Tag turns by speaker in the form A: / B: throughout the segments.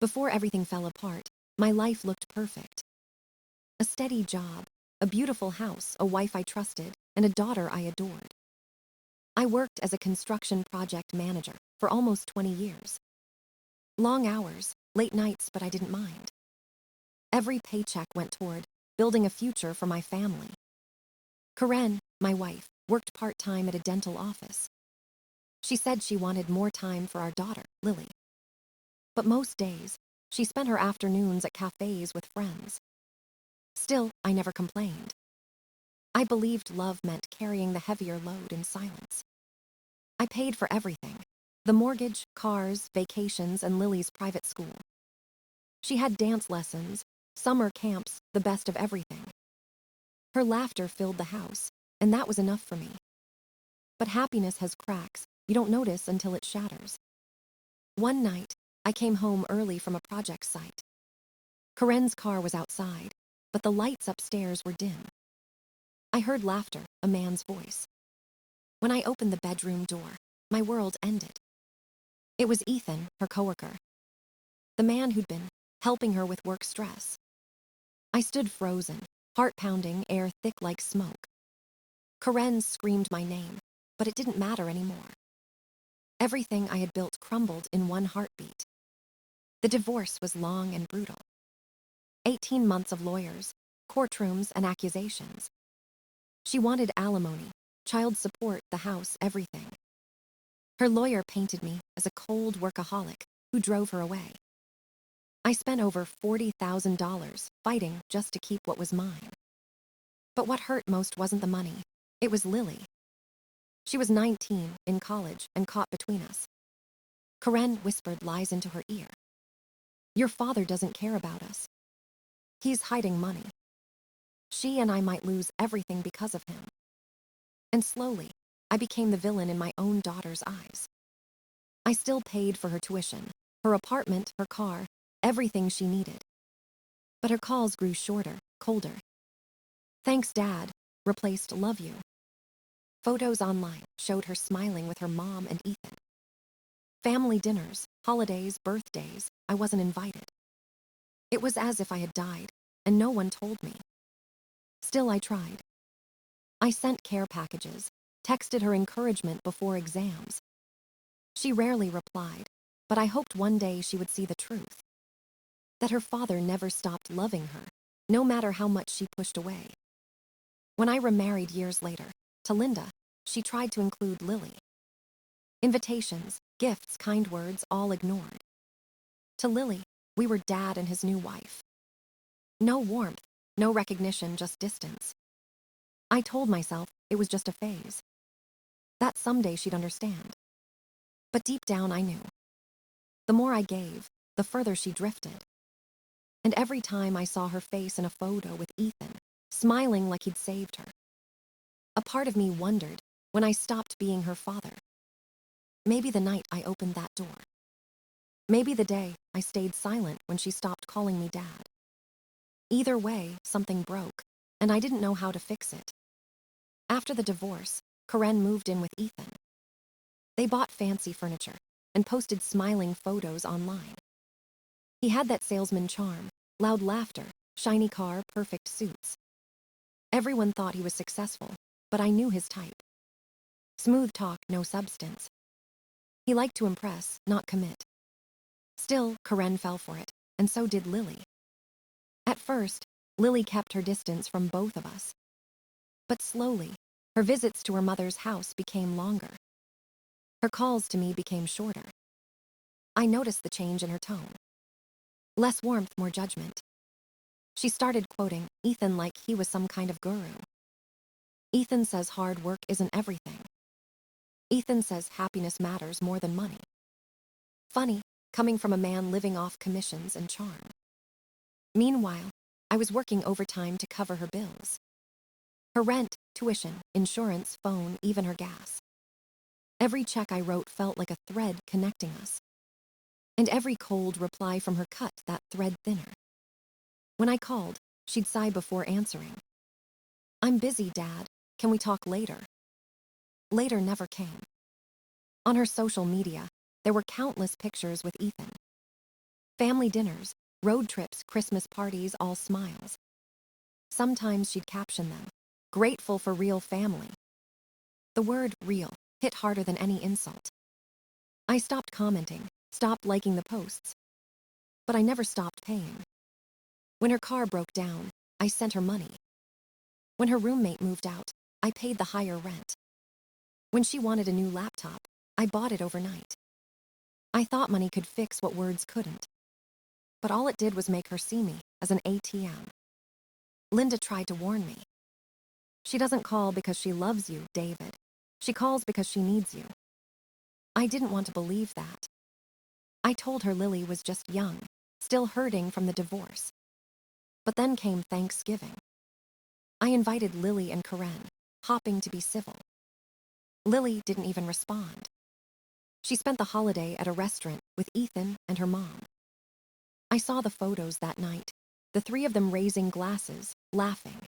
A: Before everything fell apart, my life looked perfect. A steady job, a beautiful house, a wife I trusted, and a daughter I adored. I worked as a construction project manager for almost 20 years. Long hours, late nights, but I didn't mind. Every paycheck went toward building a future for my family. Karen, my wife, worked part-time at a dental office. She said she wanted more time for our daughter, Lily. But most days, she spent her afternoons at cafes with friends. Still, I never complained. I believed love meant carrying the heavier load in silence. I paid for everything: the mortgage, cars, vacations, and Lily's private school. She had dance lessons, summer camps, the best of everything. Her laughter filled the house, and that was enough for me. But happiness has cracks you don't notice until it shatters. One night, I came home early from a project site. Karen's car was outside, but the lights upstairs were dim. I heard laughter, a man's voice. When I opened the bedroom door, my world ended. It was Ethan, her coworker. The man who'd been helping her with work stress. I stood frozen, heart pounding, air thick like smoke. Karen screamed my name, but it didn't matter anymore. Everything I had built crumbled in one heartbeat. The divorce was long and brutal. 18 months of lawyers, courtrooms, and accusations. She wanted alimony, child support, the house, everything. Her lawyer painted me as a cold workaholic who drove her away. I spent over $40,000 fighting just to keep what was mine. But what hurt most wasn't the money, it was Lily. She was 19, in college, and caught between us. Karen whispered lies into her ear. Your father doesn't care about us. He's hiding money. She and I might lose everything because of him. And slowly, I became the villain in my own daughter's eyes. I still paid for her tuition, her apartment, her car, everything she needed. But her calls grew shorter, colder. Thanks, Dad, replaced love you. Photos online showed her smiling with her mom and Ethan. Family dinners, holidays, birthdays, I wasn't invited. It was as if I had died, and no one told me. Still, I tried. I sent care packages, texted her encouragement before exams. She rarely replied, but I hoped one day she would see the truth. That her father never stopped loving her, no matter how much she pushed away. When I remarried years later, to Linda, she tried to include Lily. Invitations, gifts, kind words, all ignored. To Lily, we were Dad and his new wife. No warmth, no recognition, just distance. I told myself it was just a phase. That someday she'd understand. But deep down I knew. The more I gave, the further she drifted. And every time I saw her face in a photo with Ethan, smiling like he'd saved her, a part of me wondered when I stopped being her father. Maybe the night I opened that door. Maybe the day I stayed silent when she stopped calling me Dad. Either way, something broke, and I didn't know how to fix it. After the divorce, Karen moved in with Ethan. They bought fancy furniture and posted smiling photos online. He had that salesman charm, loud laughter, shiny car, perfect suits. Everyone thought he was successful, but I knew his type. Smooth talk, no substance. He liked to impress, not commit. Still, Karen fell for it, and so did Lily. At first, Lily kept her distance from both of us. But slowly, her visits to her mother's house became longer. Her calls to me became shorter. I noticed the change in her tone. Less warmth, more judgment. She started quoting Ethan like he was some kind of guru. Ethan says hard work isn't everything. Ethan says happiness matters more than money. Funny, coming from a man living off commissions and charm. Meanwhile, I was working overtime to cover her bills. Her rent, tuition, insurance, phone, even her gas. Every check I wrote felt like a thread connecting us. And every cold reply from her cut that thread thinner. When I called, she'd sigh before answering. I'm busy, Dad. Can we talk later? Later never came. On her social media, there were countless pictures with Ethan. Family dinners, road trips, Christmas parties, all smiles. Sometimes she'd caption them, "Grateful for real family." The word real hit harder than any insult. I stopped commenting, stopped liking the posts, but I never stopped paying. When her car broke down, I sent her money. When her roommate moved out, I paid the higher rent. When she wanted a new laptop, I bought it overnight. I thought money could fix what words couldn't, but all it did was make her see me as an ATM. Linda tried to warn me. She doesn't call because she loves you, David. She calls because she needs you. I didn't want to believe that. I told her Lily was just young, still hurting from the divorce. But then came Thanksgiving. I invited Lily and Karen, hopping to be civil. Lily didn't even respond. She spent the holiday at a restaurant with Ethan and her mom. I saw the photos that night, the three of them raising glasses, laughing.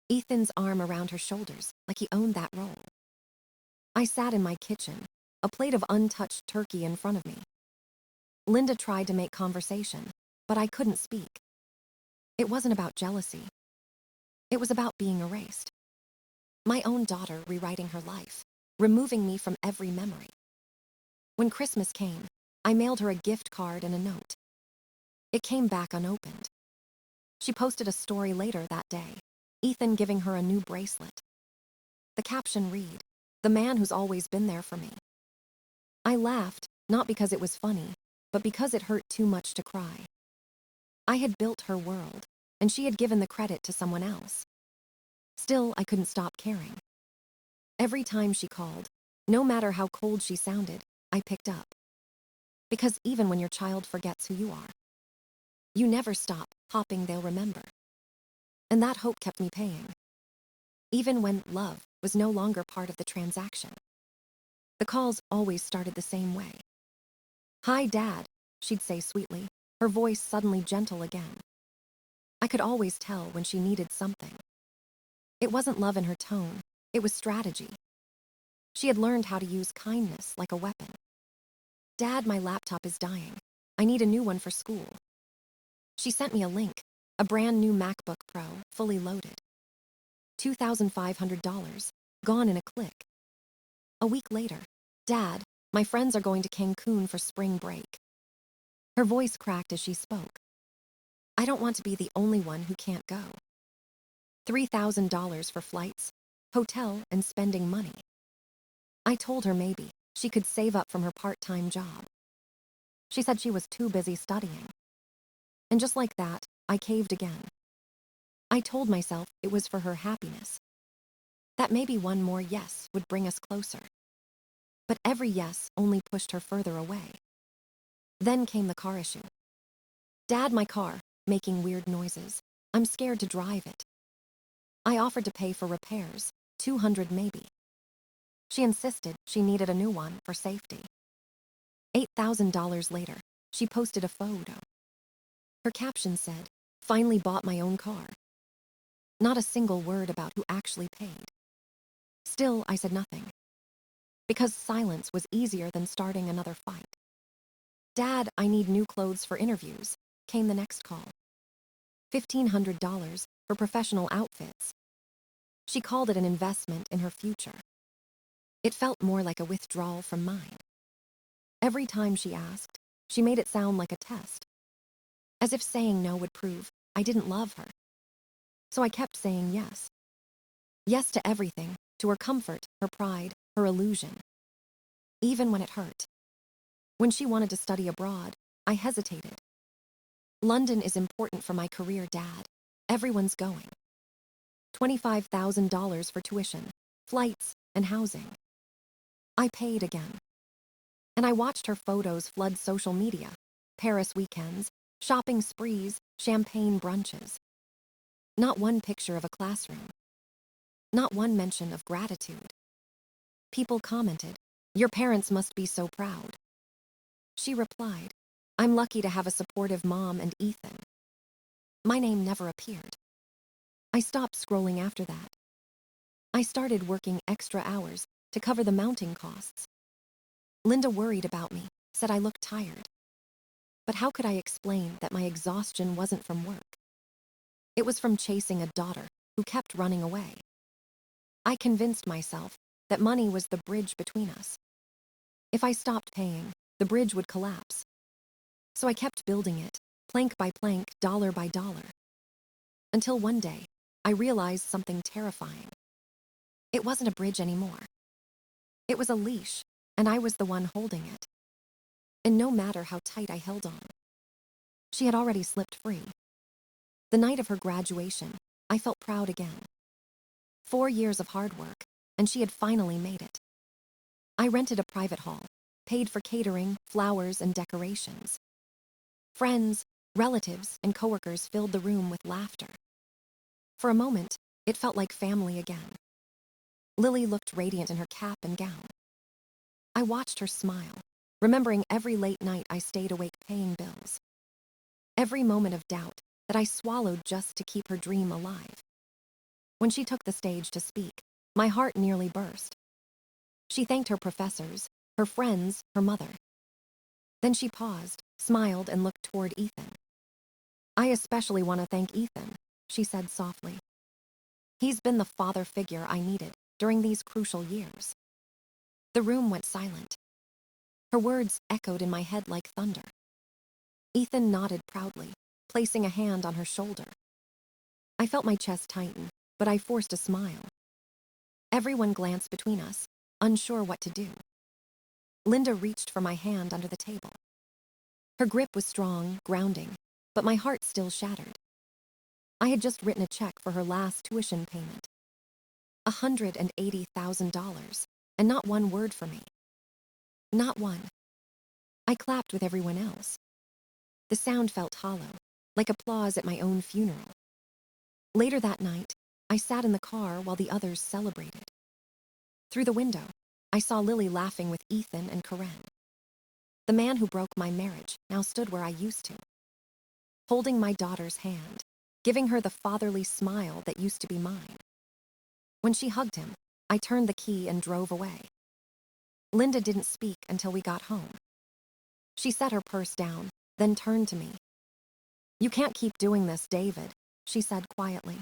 A: Ethan's arm around her shoulders, like he owned that role. I sat in my kitchen, a plate of untouched turkey in front of me. Linda tried to make conversation, but I couldn't speak. It wasn't about jealousy. It was about being erased. My own daughter rewriting her life, removing me from every memory. When Christmas came, I mailed her a gift card and a note. It came back unopened. She posted a story later that day, Ethan giving her a new bracelet. The caption read, "The man who's always been there for me." I laughed, not because it was funny, but because it hurt too much to cry. I had built her world, and she had given the credit to someone else. Still, I couldn't stop caring. Every time she called, no matter how cold she sounded, I picked up. Because even when your child forgets who you are, you never stop hoping they'll remember. And that hope kept me paying. Even when love was no longer part of the transaction. The calls always started the same way. "Hi, Dad," she'd say sweetly, her voice suddenly gentle again. I could always tell when she needed something. It wasn't love in her tone, it was strategy. She had learned how to use kindness like a weapon. "Dad, my laptop is dying. I need a new one for school." She sent me a link, a brand new MacBook Pro, fully loaded. $2,500, gone in a click. A week later, "Dad, my friends are going to Cancun for spring break." Her voice cracked as she spoke. "I don't want to be the only one who can't go." $3,000 for flights, hotel, and spending money. I told her maybe she could save up from her part-time job. She said she was too busy studying. And just like that, I caved again. I told myself it was for her happiness. That maybe one more yes would bring us closer. But every yes only pushed her further away. Then came the car issue. "Dad, my car," making weird noises. "I'm scared to drive it." I offered to pay for repairs, $200 maybe. She insisted she needed a new one for safety. $8,000 later, she posted a photo. Her caption said, "Finally bought my own car." Not a single word about who actually paid. Still, I said nothing. Because silence was easier than starting another fight. "Dad, I need new clothes for interviews," came the next call. $1,500 for professional outfits. She called it an investment in her future. It felt more like a withdrawal from mine. Every time she asked, she made it sound like a test. As if saying no would prove I didn't love her. So I kept saying yes. Yes to everything, to her comfort, her pride, her illusion. Even when it hurt. When she wanted to study abroad, I hesitated. "London is important for my career, Dad. Everyone's going." $25,000 for tuition, flights, and housing. I paid again. And I watched her photos flood social media. Paris weekends, shopping sprees, champagne brunches. Not one picture of a classroom. Not one mention of gratitude. People commented, "Your parents must be so proud." She replied, "I'm lucky to have a supportive mom and Ethan." My name never appeared. I stopped scrolling after that. I started working extra hours to cover the mounting costs. Linda worried about me, said I looked tired. But how could I explain that my exhaustion wasn't from work? It was from chasing a daughter who kept running away. I convinced myself that money was the bridge between us. If I stopped paying, the bridge would collapse. So I kept building it, plank by plank, dollar by dollar. Until one day, I realized something terrifying. It wasn't a bridge anymore. It was a leash, and I was the one holding it. And no matter how tight I held on, she had already slipped free. The night of her graduation, I felt proud again. 4 years of hard work, and she had finally made it. I rented a private hall, paid for catering, flowers, and decorations. Friends, relatives, and coworkers filled the room with laughter. For a moment, it felt like family again. Lily looked radiant in her cap and gown. I watched her smile, remembering every late night I stayed awake paying bills. Every moment of doubt that I swallowed just to keep her dream alive. When she took the stage to speak, my heart nearly burst. She thanked her professors, her friends, her mother. Then she paused, smiled, and looked toward Ethan. "I especially want to thank Ethan," she said softly. "He's been the father figure I needed during these crucial years." The room went silent. Her words echoed in my head like thunder. Ethan nodded proudly, placing a hand on her shoulder. I felt my chest tighten, but I forced a smile. Everyone glanced between us, unsure what to do. Linda reached for my hand under the table. Her grip was strong, grounding, but my heart still shattered. I had just written a check for her last tuition payment. $180,000, and not one word for me. Not one. I clapped with everyone else. The sound felt hollow, like applause at my own funeral. Later that night, I sat in the car while the others celebrated. Through the window, I saw Lily laughing with Ethan and Karen. The man who broke my marriage now stood where I used to, holding my daughter's hand, giving her the fatherly smile that used to be mine. When she hugged him, I turned the key and drove away. Linda didn't speak until we got home. She set her purse down, then turned to me. "You can't keep doing this, David," she said quietly.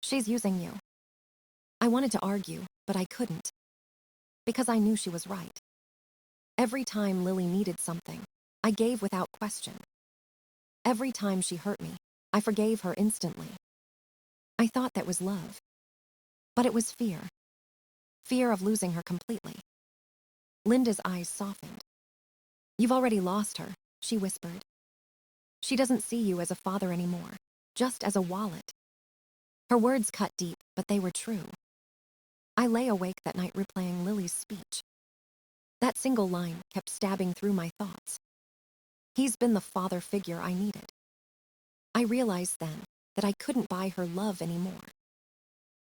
A: "She's using you." I wanted to argue, but I couldn't. Because I knew she was right. Every time Lily needed something, I gave without question. Every time she hurt me, I forgave her instantly. I thought that was love. But it was fear. Fear of losing her completely. Linda's eyes softened. "You've already lost her," she whispered. "She doesn't see you as a father anymore, just as a wallet." Her words cut deep, but they were true. I lay awake that night replaying Lily's speech. That single line kept stabbing through my thoughts. He's been the father figure I needed. I realized then that I couldn't buy her love anymore.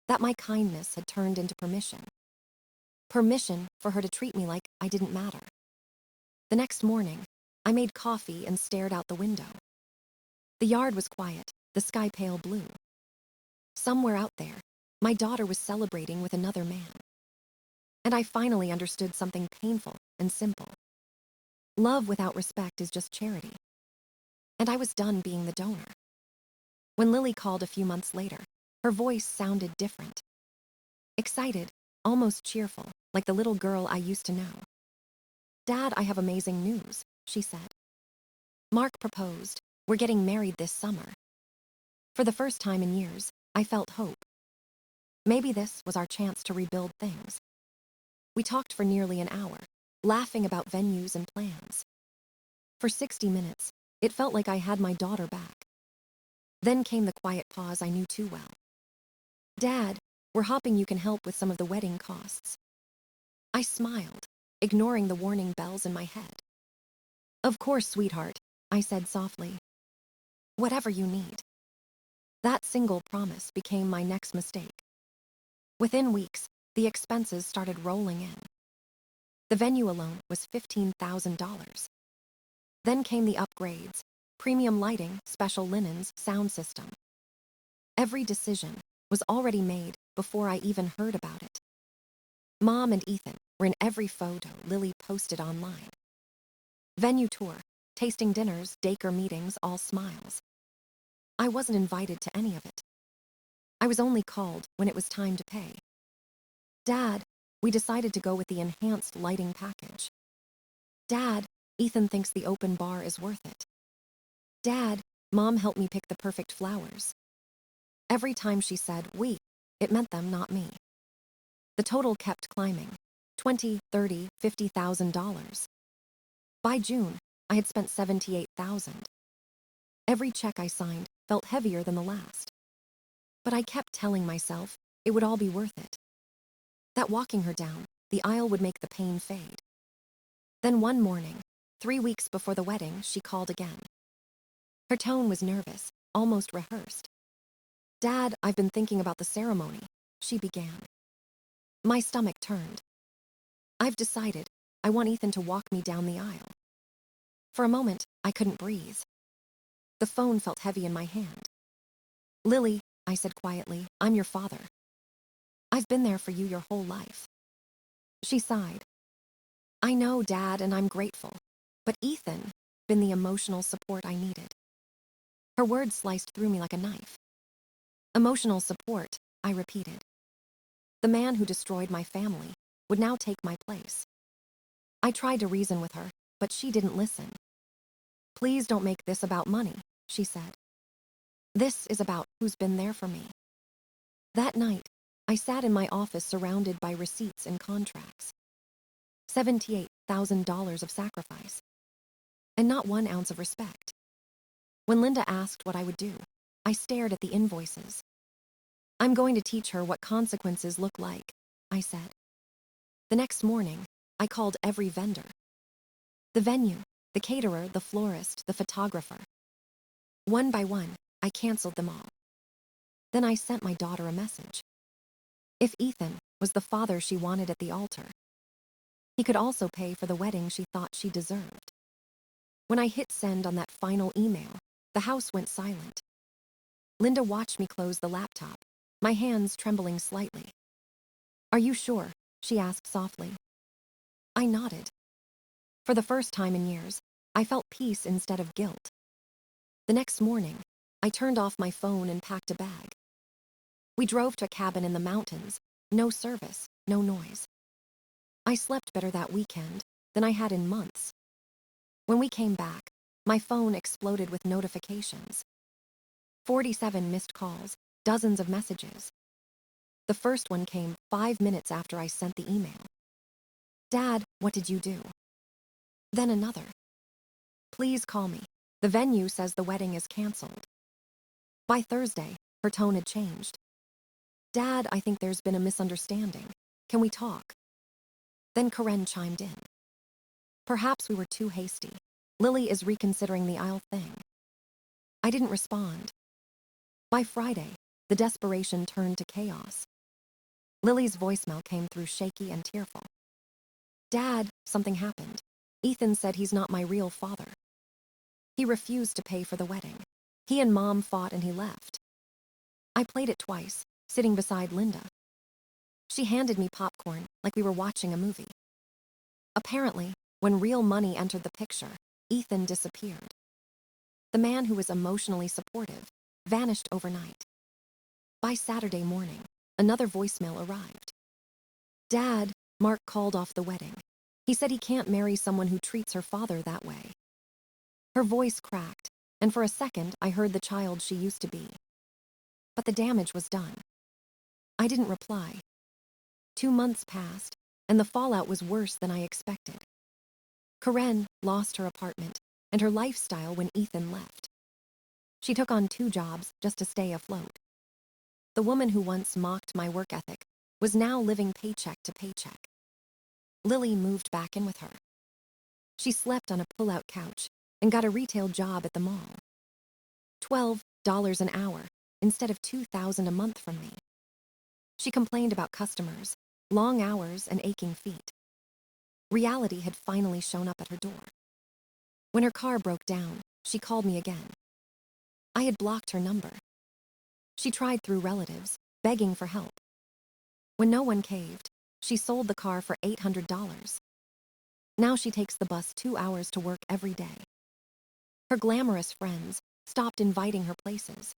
A: That my kindness had turned into permission. Permission for her to treat me like I didn't matter. The next morning, I made coffee and stared out the window. The yard was quiet, the sky pale blue. Somewhere out there, my daughter was celebrating with another man. And I finally understood something painful and simple. Love without respect is just charity. And I was done being the donor. When Lily called a few months later, her voice sounded different. Excited, almost cheerful, like the little girl I used to know. "Dad, I have amazing news," she said. "Mark proposed. We're getting married this summer." For the first time in years, I felt hope. Maybe this was our chance to rebuild things. We talked for nearly an hour, laughing about venues and plans. For 60 minutes, it felt like I had my daughter back. Then came the quiet pause I knew too well. "Dad, we're hoping you can help with some of the wedding costs." I smiled, ignoring the warning bells in my head. "Of course, sweetheart," I said softly. "Whatever you need." That single promise became my next mistake. Within weeks, the expenses started rolling in. The venue alone was $15,000. Then came the upgrades, premium lighting, special linens, sound system. Every decision was already made before I even heard about it. Mom and Ethan were in every photo Lily posted online. Venue tour, Tasting dinners, daycare meetings, all smiles. I wasn't invited to any of it. I was only called when it was time to pay. Dad, we decided to go with the enhanced lighting package. Dad, Ethan thinks the open bar is worth it. Dad, Mom helped me pick the perfect flowers. Every time she said we, it meant them, not me. The total kept climbing. $20, $30, $50,000. By June, I had spent $78,000. Every check I signed felt heavier than the last. But I kept telling myself it would all be worth it. That walking her down the aisle would make the pain fade. Then one morning, 3 weeks before the wedding, she called again. Her tone was nervous, almost rehearsed. Dad, I've been thinking about the ceremony, she began. My stomach turned. I've decided I want Ethan to walk me down the aisle. For a moment, I couldn't breathe. The phone felt heavy in my hand. Lily, I said quietly, I'm your father. I've been there for you your whole life. She sighed. I know, Dad, and I'm grateful. But Ethan, been the emotional support I needed. Her words sliced through me like a knife. Emotional support, I repeated. The man who destroyed my family would now take my place. I tried to reason with her, but she didn't listen. Please don't make this about money, she said. This is about who's been there for me. That night, I sat in my office surrounded by receipts and contracts. $78,000 of sacrifice. And not 1 ounce of respect. When Linda asked what I would do, I stared at the invoices. I'm going to teach her what consequences look like, I said. The next morning, I called every vendor. The venue, the caterer, the florist, the photographer. One by one, I canceled them all. Then I sent my daughter a message. If Ethan was the father she wanted at the altar, he could also pay for the wedding she thought she deserved. When I hit send on that final email, the house went silent. Linda watched me close the laptop, my hands trembling slightly. Are you sure? She asked softly. I nodded. For the first time in years, I felt peace instead of guilt. The next morning, I turned off my phone and packed a bag. We drove to a cabin in the mountains, no service, no noise. I slept better that weekend than I had in months. When we came back, my phone exploded with notifications. 47 missed calls, dozens of messages. The first one came 5 minutes after I sent the email. Dad, what did you do? Then another. Please call me. The venue says the wedding is canceled. By Thursday, her tone had changed. Dad, I think there's been a misunderstanding. Can we talk? Then Karen chimed in. Perhaps we were too hasty. Lily is reconsidering the aisle thing. I didn't respond. By Friday, the desperation turned to chaos. Lily's voicemail came through shaky and tearful. Dad, something happened. Ethan said he's not my real father. He refused to pay for the wedding. He and Mom fought and he left. I played it twice, sitting beside Linda. She handed me popcorn like we were watching a movie. Apparently, when real money entered the picture, Ethan disappeared. The man who was emotionally supportive vanished overnight. By Saturday morning, another voicemail arrived. Dad, Mark called off the wedding. He said he can't marry someone who treats her father that way. Her voice cracked, and for a second I heard the child she used to be. But the damage was done. I didn't reply. 2 months passed, and the fallout was worse than I expected. Karen lost her apartment and her lifestyle when Ethan left. She took on 2 jobs just to stay afloat. The woman who once mocked my work ethic was now living paycheck to paycheck. Lily moved back in with her. She slept on a pull-out couch and got a retail job at the mall. $12 an hour instead of $2,000 a month from me. She complained about customers, long hours, and aching feet. Reality had finally shown up at her door. When her car broke down, she called me again. I had blocked her number. She tried through relatives, begging for help. When no one caved, she sold the car for $800. Now she takes the bus 2 hours to work every day. Her glamorous friends stopped inviting her places.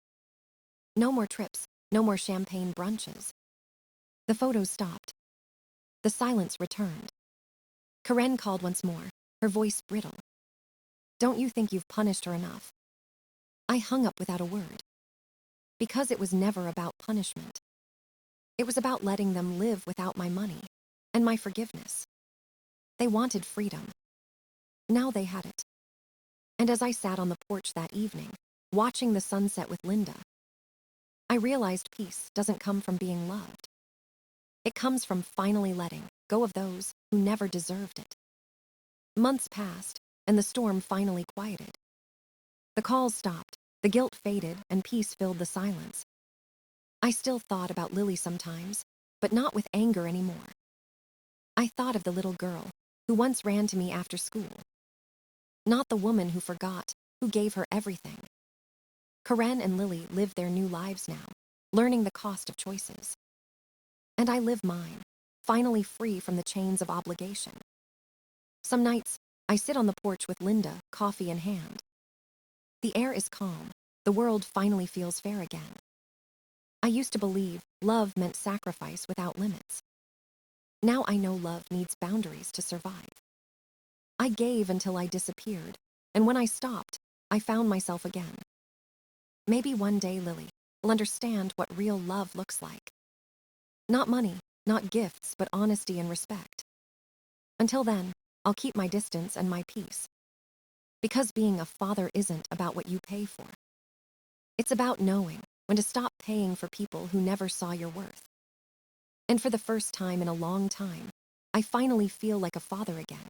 A: No more trips, no more champagne brunches. The photos stopped. The silence returned. Karen called once more, her voice brittle. Don't you think you've punished her enough? I hung up without a word. Because it was never about punishment. It was about letting them live without my money and my forgiveness. They wanted freedom. Now they had it. And as I sat on the porch that evening, watching the sunset with Linda, I realized peace doesn't come from being loved. It comes from finally letting go of those who never deserved it. Months passed, and the storm finally quieted. The calls stopped, the guilt faded, and peace filled the silence. I still thought about Lily sometimes, but not with anger anymore. I thought of the little girl who once ran to me after school. Not the woman who forgot, who gave her everything. Karen and Lily live their new lives now, learning the cost of choices. And I live mine, finally free from the chains of obligation. Some nights, I sit on the porch with Linda, coffee in hand. The air is calm. The world finally feels fair again. I used to believe love meant sacrifice without limits. Now I know love needs boundaries to survive. I gave until I disappeared, and when I stopped, I found myself again. Maybe one day Lily will understand what real love looks like. Not money, not gifts, but honesty and respect. Until then, I'll keep my distance and my peace. Because being a father isn't about what you pay for. It's about knowing when to stop paying for people who never saw your worth. And for the first time in a long time, I finally feel like a father again.